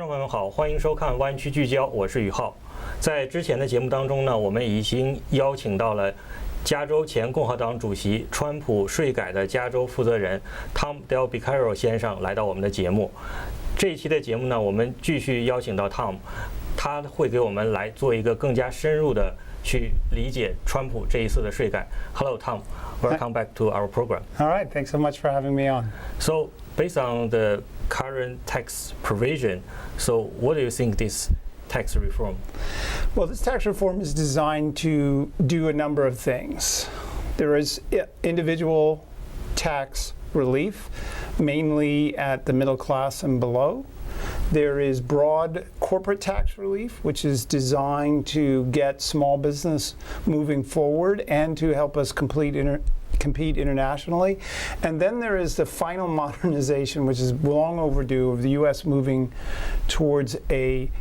众朋友们好，欢迎收看湾区聚焦，我是宇浩。在之前的节目当中呢，我们已经邀请到了加州前共和党主席、川普税改的加州负责人 Tom Del Beccaro 先生来到我们的节目。这一期的节目呢，我们继续邀请到 Tom， 他会给我们来做一个更加深入的去理解川普这一次的税改。Hello, Tom. Welcome back to our program. All right, thanks so much for having me on. So, based on the current tax provision, so what do you think this tax reform? Well, this tax reform is designed to do a number of things. There is individual tax relief, mainly at the middle class and below. There is broad corporate tax relief, which is designed to get small business moving forward and to help us compete internationally. And then there is the final modernization, which is long overdue, of the U.S. moving towards a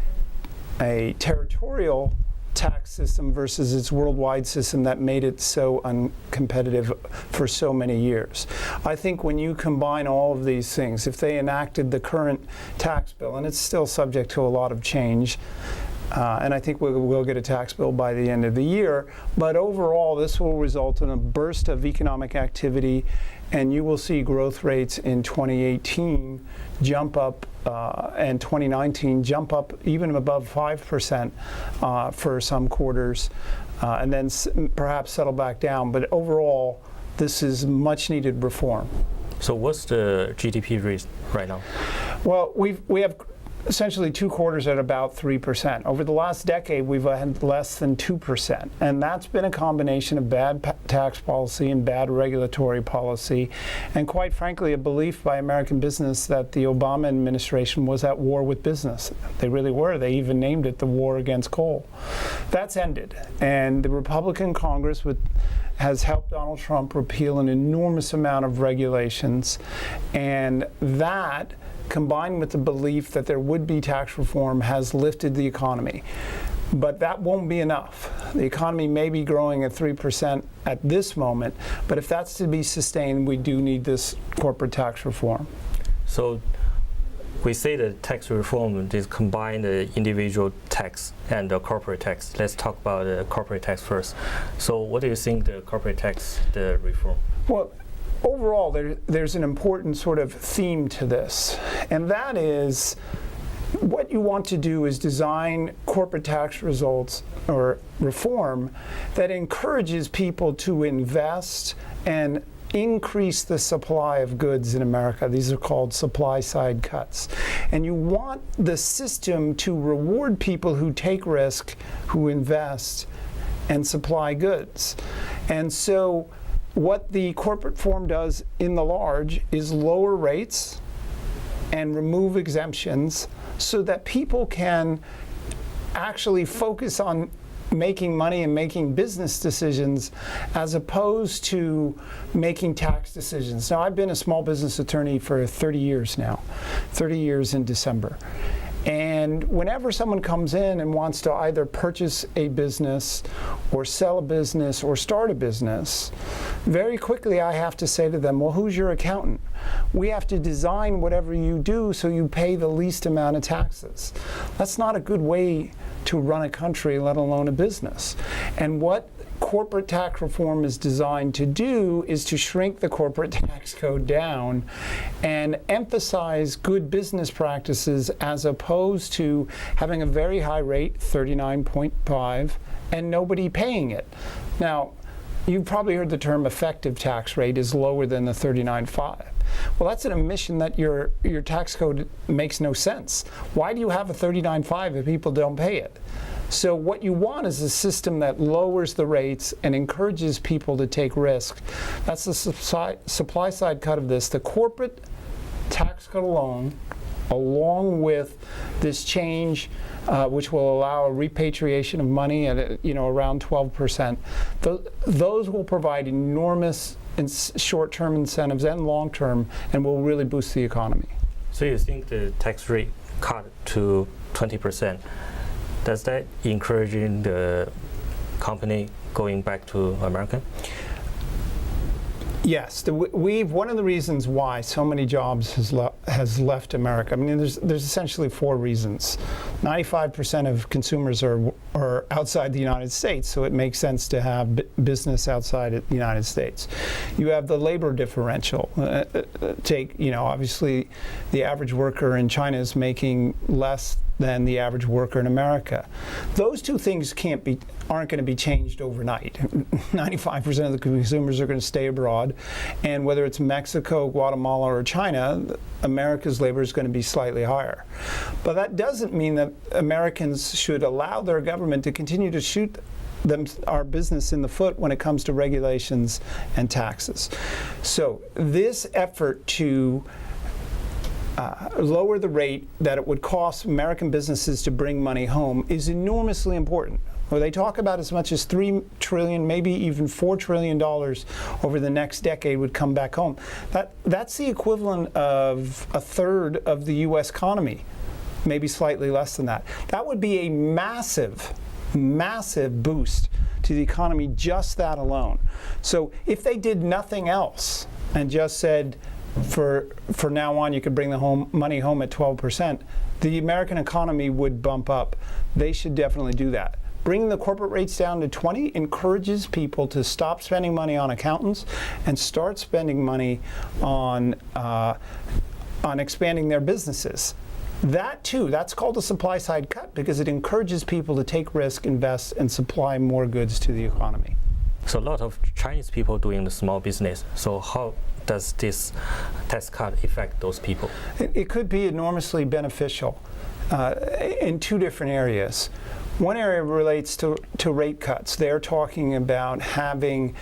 territorial tax system versus its worldwide system that made it so uncompetitive for so many years. I think when you combine all of these things, if they enacted the current tax bill, and it's still subject to a lot of change, and I think we'll get a tax bill by the end of the year, but overall this will result in a burst of economic activity, and you will see growth rates in 2018 jump up and 2019 jump up even above 5% for some quarters, and then perhaps settle back down. But overall, this is much needed reform. So what's the GDP rate right now? Well, we have essentially 2 quarters at about 3%. Over the last decade, we've had less than 2%. And that's been a combination of bad tax policy and bad regulatory policy, and quite frankly, a belief by American business that the Obama administration was at war with business. They really were. They even named it the war against coal. That's ended. And the Republican Congress has helped Donald Trump repeal an enormous amount of regulations, and that, combined with the belief that there would be tax reform, has lifted the economy. But that won't be enough. The economy may be growing at 3% at this moment, but if that's to be sustained, we do need this corporate tax reform. So we say the tax reform is combine the individual tax and the corporate tax. Let's talk about the corporate tax first. So what do you think the corporate tax, the reform? Well, overall, there's an important sort of theme to this, and that is what you want to do is design corporate tax results or reform that encourages people to invest and increase the supply of goods in America. These are called supply side cuts. And you want the system to reward people who take risk, who invest, and supply goods. And so what the corporate reform does in the large is lower rates and remove exemptions so that people can actually focus on making money and making business decisions as opposed to making tax decisions. Now, I've been a small business attorney for 30 years now, 30 years in December. And whenever someone comes in and wants to either purchase a business or sell a business or start a business, very quickly I have to say to them, well, who's your accountant? We have to design whatever you do so you pay the least amount of taxes. That's not a good way to run a country, let alone a business. And what corporate tax reform is designed to do is to shrink the corporate tax code down and emphasize good business practices as opposed to having a very high rate, 39.5, and nobody paying it. Now, you've probably heard the term effective tax rate is lower than the 39.5. Well, that's an admission that your tax code makes no sense. Why do you have a 39.5 if people don't pay it? So what you want is a system that lowers the rates and encourages people to take risk. That's the supply side cut of this. The corporate tax cut alone, along with this change, which will allow a repatriation of money at around 12%, those will provide enormous short-term incentives and long-term, and will really boost the economy. So you think the tax rate cut to 20%? Does that encouraging the company going back to America? Yes, one of the reasons why so many jobs has left America. I mean, there's essentially 4 reasons. 95% of consumers are outside the United States, so it makes sense to have business outside of the United States. You have the labor differential. Obviously, the average worker in China is making less than the average worker in America. Those 2 things aren't going to be changed overnight. 95% of the consumers are going to stay abroad, and whether it's Mexico, Guatemala, or China, America's labor is going to be slightly higher. But that doesn't mean that Americans should allow their government to continue to shoot our business in the foot when it comes to regulations and taxes. So this effort to lower the rate that it would cost American businesses to bring money home is enormously important. Well, they talk about as much as $3 trillion, maybe even $4 trillion over the next decade would come back home. That's the equivalent of a third of the U.S. economy, maybe slightly less than that. That would be a massive, massive boost to the economy, just that alone. So if they did nothing else and just said, for now on, you could bring the money home at 12%, the American economy would bump up. They should definitely do that. Bringing the corporate rates down to 20 encourages people to stop spending money on accountants and start spending money on expanding their businesses. That too, that's called a supply side cut, because it encourages people to take risk, invest, and supply more goods to the economy. So a lot of Chinese people doing the small business. So how does this tax cut affect those people? It could be enormously beneficial in 2 different areas. One area relates to rate cuts. They're talking about having,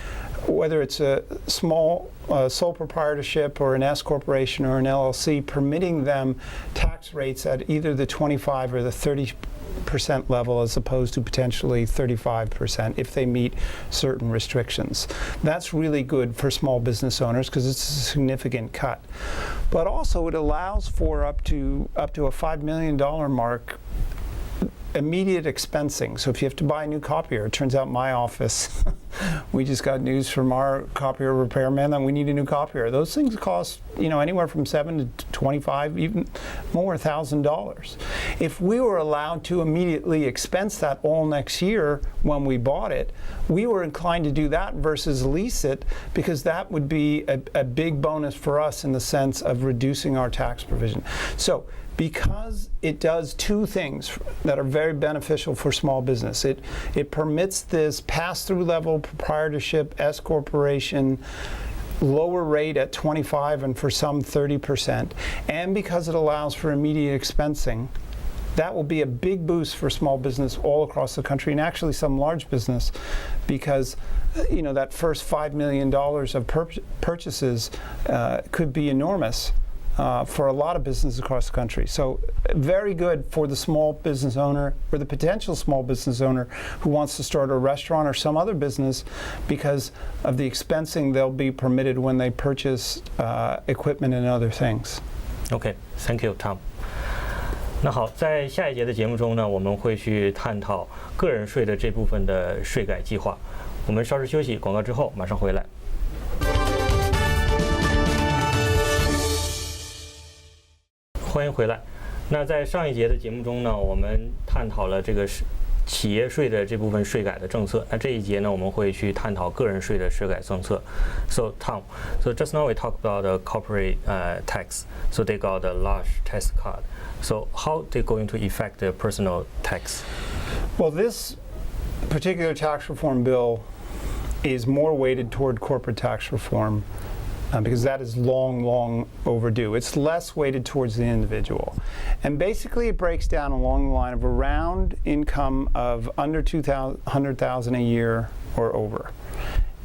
whether it's a small sole proprietorship or an S corporation or an LLC, permitting them tax rates at either the 25 or the 30% level, as opposed to potentially 35% if they meet certain restrictions. That's really good for small business owners because it's a significant cut. But also it allows for up to a $5 million mark immediate expensing. So if you have to buy a new copier, it turns out my office, we just got news from our copier repairman that we need a new copier. Those things cost, anywhere from $7,000 to $25,000, even more $1,000. If we were allowed to immediately expense that all next year when we bought it, we were inclined to do that versus lease it, because that would be a big bonus for us in the sense of reducing our tax provision. So because it does 2 things that are very beneficial for small business. It permits this pass-through level proprietorship, S corporation, lower rate at 25 and for some 30%, and because it allows for immediate expensing, that will be a big boost for small business all across the country, and actually some large business, because that first $5 million of purchases could be enormous for a lot of businesses across the country. So very good for the small business owner, or the potential small business owner who wants to start a restaurant or some other business, because of the expensing they'll be permitted when they purchase equipment and other things. Okay, thank you, Tom. 那好，在下一节的节目中呢，我们会去探讨个人税的这部分的税改计划。我们稍事休息，广告之后马上回来。欢迎回来。那在上一节的节目中呢，我们探讨了这个企业税的这部分税改的政策。那这一节呢，我们会去探讨个人税的税改政策。So Tom, so just now we talked about the corporate tax. So they got a large tax cut. So how they going to affect the personal tax? Well, this particular tax reform bill is more weighted toward corporate tax reform. Because that is long overdue. It's less weighted towards the individual. And basically it breaks down along the line of around income of under $100,000 a year or over,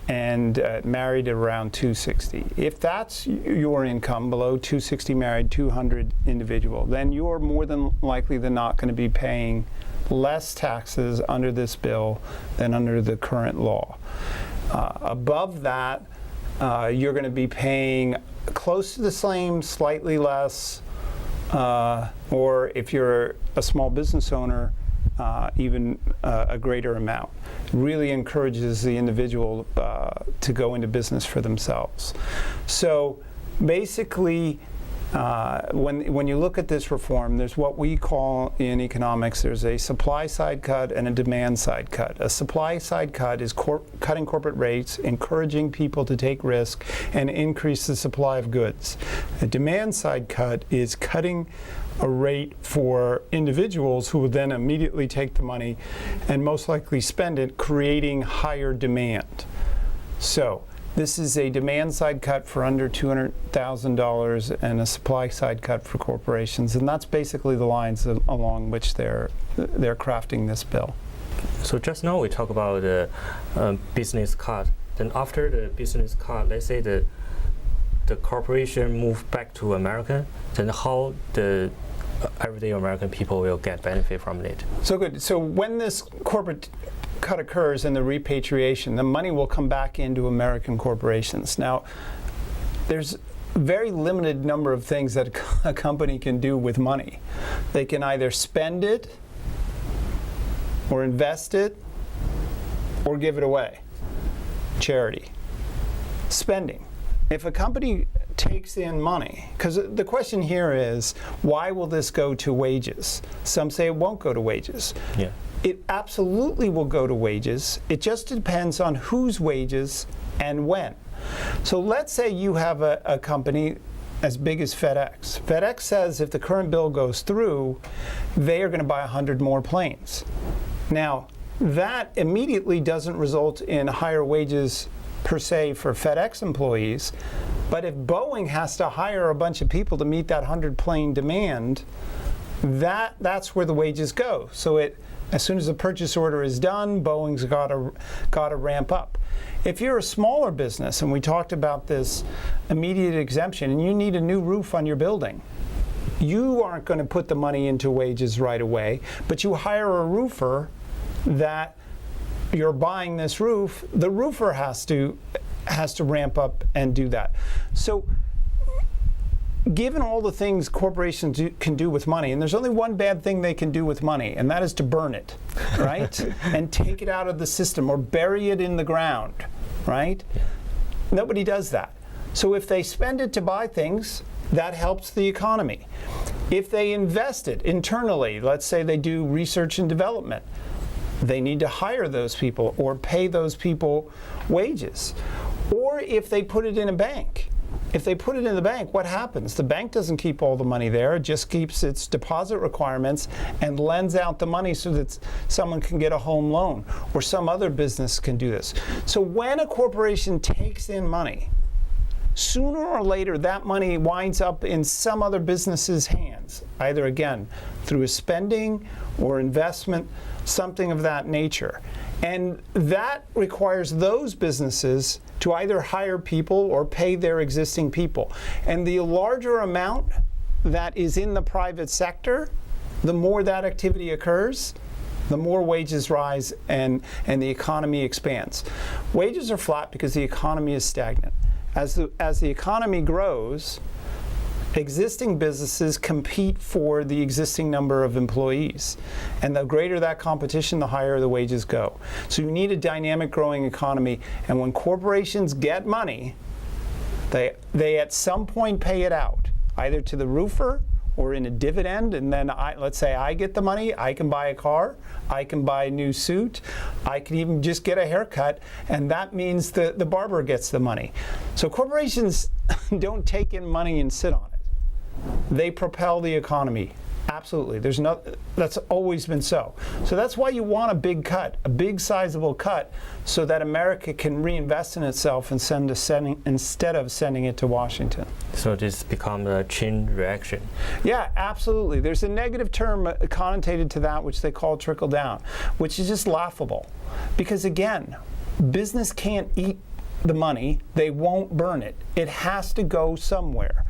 and married at around $260,000. If that's your income, below $260,000 married, $200,000 individual, then you're more than likely than not going to be paying less taxes under this bill than under the current law. Above that, you're going to be paying close to the same, slightly less, or if you're a small business owner, even a greater amount. really encourages the individual to go into business for themselves. So basically, when you look at this reform, there's what we call in economics, there's a supply side cut and a demand side cut. A supply side cut is cutting corporate rates, encouraging people to take risk, and increase the supply of goods. A demand side cut is cutting a rate for individuals who will then immediately take the money and most likely spend it, creating higher demand. So this is a demand side cut for under $200,000 and a supply side cut for corporations, and that's basically the lines along which they're crafting this bill. So just now we talk about the business cut. Then after the business cut, let's say the corporation move back to America, then how the everyday American people will get benefit from it? So good. So when this corporate cut occurs and the repatriation, the money will come back into American corporations. Now, there's a very limited number of things that a company can do with money. They can either spend it, or invest it, or give it away. Charity. Spending. If a company takes in money, because the question here is, why will this go to wages? Some say it won't go to wages. Yeah. It absolutely will go to wages. It just depends on whose wages and when. So let's say you have a company as big as FedEx. FedEx says if the current bill goes through, they are going to buy 100 more planes. Now, that immediately doesn't result in higher wages per se for FedEx employees, but if Boeing has to hire a bunch of people to meet that 100 plane demand, that's where the wages go. So as soon as the purchase order is done, Boeing's got to ramp up. If you're a smaller business, and we talked about this immediate exemption, and you need a new roof on your building, you aren't going to put the money into wages right away, but you hire a roofer that you're buying this roof, the roofer has to ramp up and do that. So given all the things corporations can do with money, and there's only one bad thing they can do with money, and that is to burn it, right? And take it out of the system or bury it in the ground, right? Nobody does that. So if they spend it to buy things, that helps the economy. If they invest it internally, let's say they do research and development, they need to hire those people or pay those people wages. Or if they put it in a bank. If they put it in the bank, what happens? The bank doesn't keep all the money there. It just keeps its deposit requirements and lends out the money so that someone can get a home loan or some other business can do this. So when a corporation takes in money, sooner or later that money winds up in some other business's hands, either again through a spending or investment, something of that nature. And that requires those businesses to either hire people or pay their existing people. And the larger amount that is in the private sector, the more that activity occurs, the more wages rise and the economy expands. Wages are flat because the economy is stagnant. As the economy grows, existing businesses compete for the existing number of employees. And the greater that competition, the higher the wages go. So you need a dynamic growing economy. And when corporations get money, they at some point pay it out, either to the roofer or in a dividend, and then let's say I get the money, I can buy a car, I can buy a new suit, I can even just get a haircut, and that means the barber gets the money. So corporations don't take in money and sit on it. They propel the economy. Absolutely. That's always been so. So that's why you want a big cut, a big sizable cut, so that America can reinvest in itself and instead of sending it to Washington. So this becomes a chain reaction. Yeah, absolutely. There's a negative term connotated to that which they call trickle down, which is just laughable. Because again, business can't eat the money, they won't burn it. It has to go somewhere.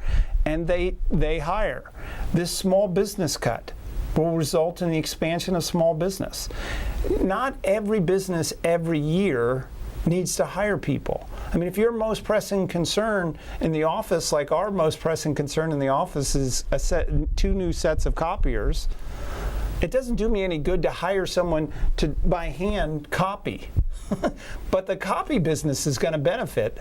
And they hire. This small business cut will result in the expansion of small business. Not every business every year needs to hire people. I mean, if your most pressing concern in the office, like our most pressing concern in the office is 2 new sets of copiers, It doesn't do me any good to hire someone to by hand copy, but the copy business is going to benefit,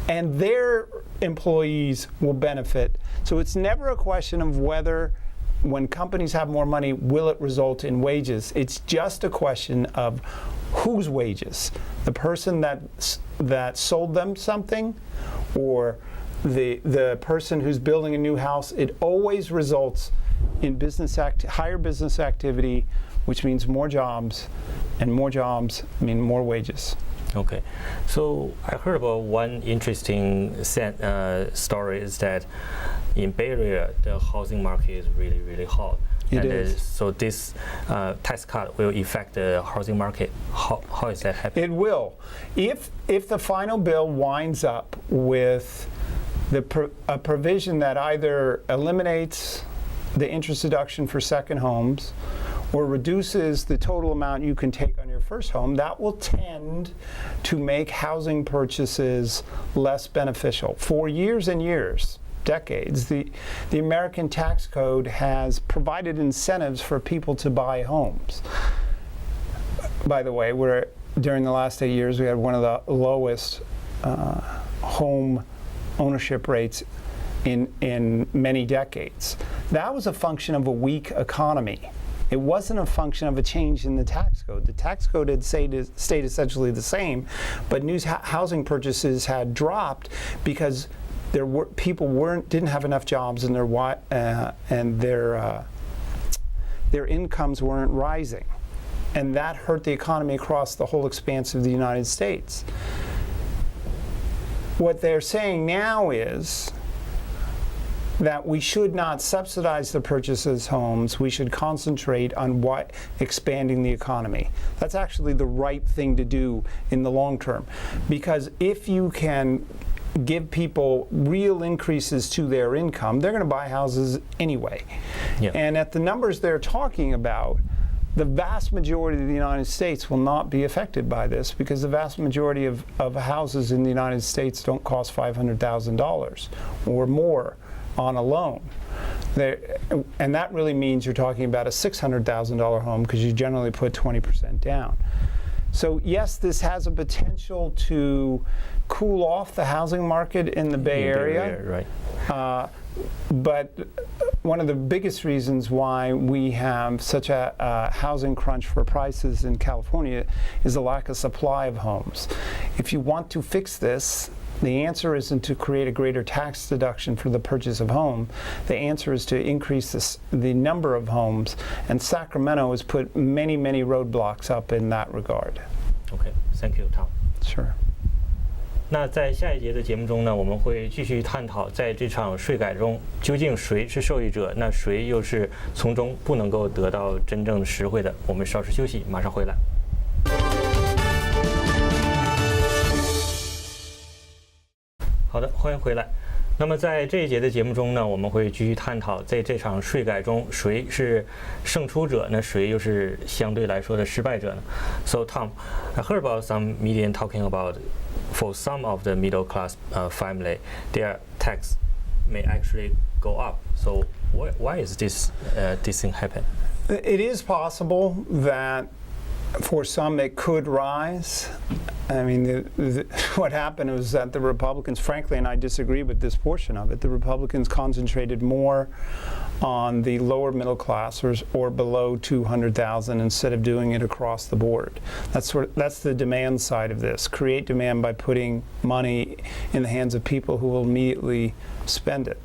and their employees will benefit. So it's never a question of whether, when companies have more money, will it result in wages. It's just a question of whose wages. The person that sold them something, or the person who's building a new house. It always results in higher business activity, which means more jobs, and more jobs mean more wages. Okay, so I heard about one interesting story is that in Bay Area the housing market is really, really hot. It is. So this tax cut will affect the housing market. How is that happening? It will. If the final bill winds up with a provision that either eliminates the interest deduction for second homes or reduces the total amount you can take on your first home, that will tend to make housing purchases less beneficial. For years and years, decades, the American tax code has provided incentives for people to buy homes. By the way, during the last 8 years, we had one of the lowest home ownership rates in many decades. That was a function of a weak economy. It wasn't a function of a change in the tax code. The tax code had stayed essentially the same, but new housing purchases had dropped because people didn't have enough jobs, and their incomes weren't rising, and that hurt the economy across the whole expanse of the United States. What they're saying now is that we should not subsidize the purchase of homes. We should concentrate on expanding the economy. That's actually the right thing to do in the long term, because if you can give people real increases to their income, they're going to buy houses anyway. Yeah. And at the numbers they're talking about, the vast majority of the United States will not be affected by this, because the vast majority of houses in the United States don't cost $500,000 or more on a loan. And that really means you're talking about a $600,000 home, because you generally put 20% down. So yes, this has a potential to cool off the housing market in the Bay Area. Right. But one of the biggest reasons why we have such a housing crunch for prices in California is the lack of supply of homes. If you want to fix this, the answer isn't to create a greater tax deduction for the purchase of home. The answer is to increase the number of homes, and Sacramento has put many, many roadblocks up in that regard. Okay, thank you, Tom. Sure. 那在下一节的节目中呢，我们会继续探讨在这场税改中究竟谁是受益者，那谁又是从中不能够得到真正的实惠的。我们稍事休息，马上回来。好的，欢迎回来。那么在这一节的节目中呢，我们会继续探讨在这场税改中谁是胜出者，那谁又是相对来说的失败者呢？ So Tom, I heard about some media talking about for some of the middle class family, their tax may actually go up. So why is this thing happen? It is possible that for some it could rise. I mean, what happened was that the Republicans, frankly, and I disagree with this portion of it, the Republicans concentrated more on the lower middle class or below 200,000 instead of doing it across the board. That's the demand side of this. Create demand by putting money in the hands of people who will immediately spend it.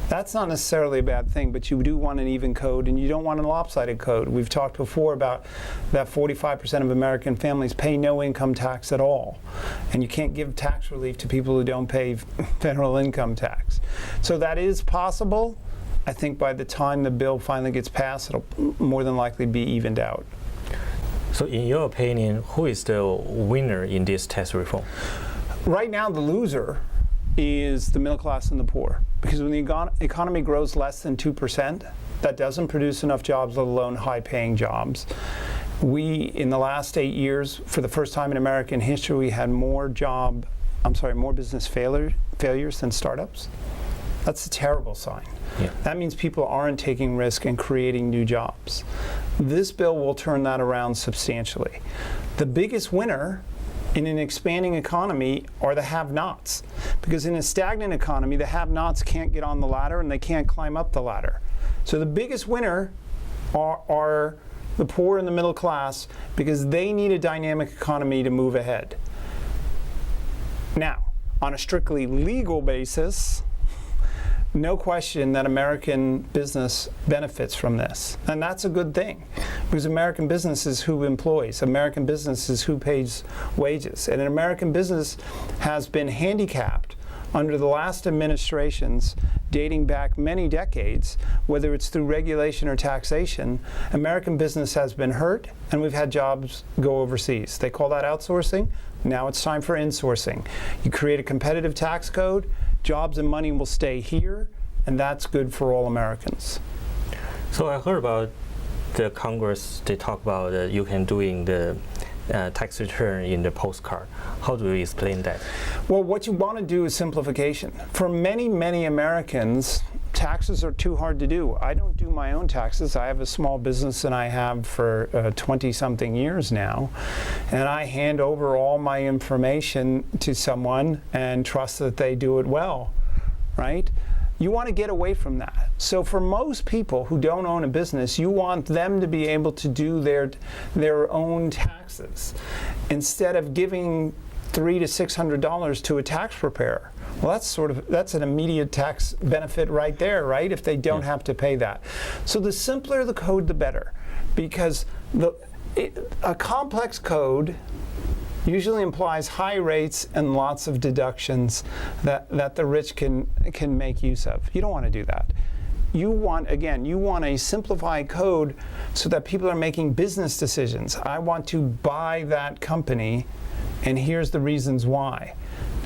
That's not necessarily a bad thing, but you do want an even code, and you don't want a lopsided code. We've talked before about that 45% of American families pay no income tax at all, and you can't give tax relief to people who don't pay federal income tax. So that is possible. I think by the time the bill finally gets passed, it'll more than likely be evened out. So in your opinion, who is the winner in this tax reform? Right now, the loser is the middle class and the poor. Because when the economy grows less than 2%, that doesn't produce enough jobs, let alone high-paying jobs. In the last 8 years, for the first time in American history, we had more business failures than startups. That's a terrible sign. Yeah. That means people aren't taking risk and creating new jobs. This bill will turn that around substantially. The biggest winner in an expanding economy are the have-nots, because in a stagnant economy, the have-nots can't get on the ladder and they can't climb up the ladder. So the biggest winner are the poor and the middle class, because they need a dynamic economy to move ahead. Now, on a strictly legal basis, no question that American business benefits from this. And that's a good thing, because American business is who employs. American business is who pays wages. And an American business has been handicapped under the last administrations dating back many decades, whether it's through regulation or taxation. American business has been hurt, and we've had jobs go overseas. They call that outsourcing. Now it's time for insourcing. You create a competitive tax code, jobs and money will stay here, and that's good for all Americans. So I heard about the Congress, they talk about you can doing the tax return in the postcard. How do you explain that? Well, what you want to do is simplification. For many, many Americans, taxes are too hard to do. I don't do my own taxes. I have a small business, and I have for 20-something years now. And I hand over all my information to someone and trust that they do it well, right? You want to get away from that. So for most people who don't own a business, you want them to be able to do their own taxes instead of giving $300 to $600 to a tax preparer. Well, that's an immediate tax benefit right there, right? If they don't have to pay that. So the simpler the code, the better, because a complex code usually implies high rates and lots of deductions that the rich can make use of. You don't want to do that. You want a simplified code so that people are making business decisions. I want to buy that company, and here's the reasons why.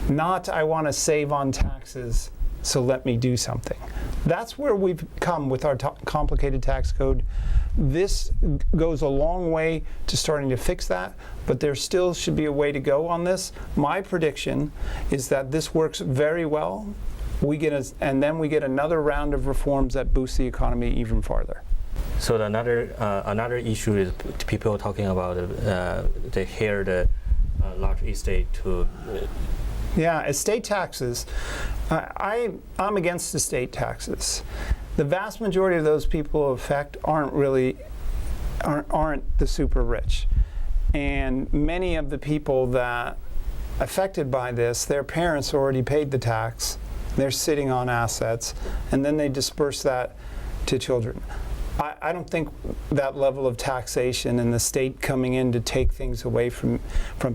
Not, I want to save on taxes, so let me do something. That's where we've come with our complicated tax code. This goes a long way to starting to fix that, but there still should be a way to go on this. My prediction is that this works very well. And then we get another round of reforms that boost the economy even farther. So another issue is people talking about they hear the large estate to. Yeah, estate taxes. I'm against estate taxes. The vast majority of those people affect aren't the super rich, and many of the people that affected by this, their parents already paid the tax. They're sitting on assets, and then they disperse that to children. I don't think that level of taxation and the state coming in to take things away from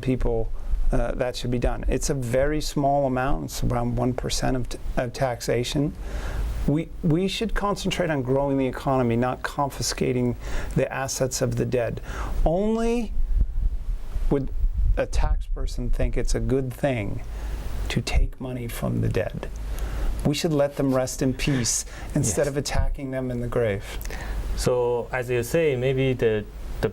people, that should be done. It's a very small amount. It's around 1% of taxation. We should concentrate on growing the economy, not confiscating the assets of the dead. Only would a tax person think it's a good thing to take money from the dead. We should let them rest in peace instead of attacking them in the grave. So, as you say, maybe the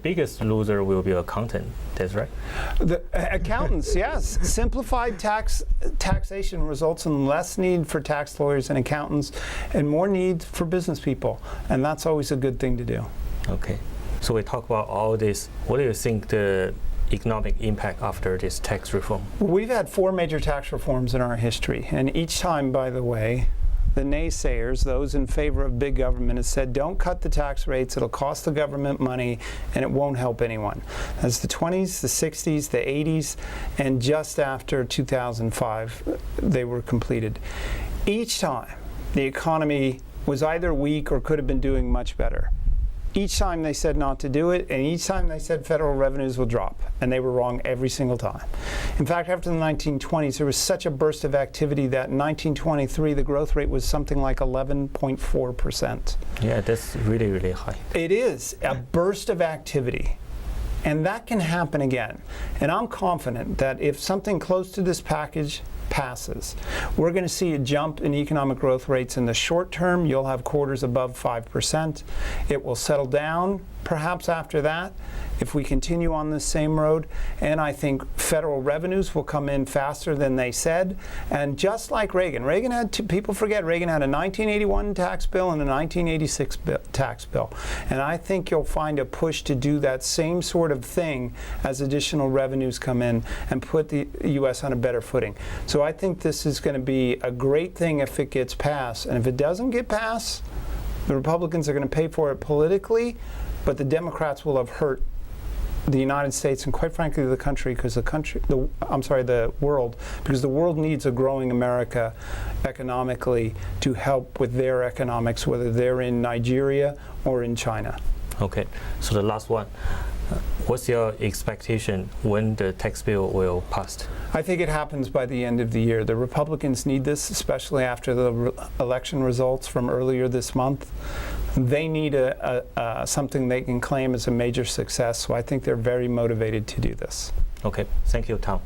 biggest loser will be accountant. That's right. The accountants, yes. Simplified taxation results in less need for tax lawyers and accountants, and more need for business people, and that's always a good thing to do. Okay. So we talk about all this. What do you think the economic impact after this tax reform? We've had 4 major tax reforms in our history, and each time, by the way, the naysayers, those in favor of big government, have said, don't cut the tax rates, it'll cost the government money, and it won't help anyone. That's the 20s, the 60s, the 80s, and just after 2005, they were completed. Each time, the economy was either weak or could have been doing much better. Each time they said not to do it, and each time they said federal revenues will drop, and they were wrong every single time. In fact, after the 1920s, there was such a burst of activity that in 1923, the growth rate was something like 11.4%. Yeah, that's really, really high. It is a burst of activity, and that can happen again. And I'm confident that if something close to this package passes, we're going to see a jump in economic growth rates in the short term. You'll have quarters above 5%. It will settle down perhaps after that, if we continue on this same road. And I think federal revenues will come in faster than they said. And just like Reagan had people forget Reagan had a 1981 tax bill and a 1986 tax bill. And I think you'll find a push to do that same sort of thing as additional revenues come in and put the U.S. on a better footing. So I think this is going to be a great thing if it gets passed. And if it doesn't get passed, the Republicans are going to pay for it politically, but the Democrats will have hurt the United States and, quite frankly, the country, because the world, because the world needs a growing America economically to help with their economics, whether they're in Nigeria or in China. Okay, so the last one. What's your expectation when the tax bill will pass? I think it happens by the end of the year. The Republicans need this, especially after the election results from earlier this month. They need something they can claim as a major success, so I think they're very motivated to do this. Okay, thank you, Tom.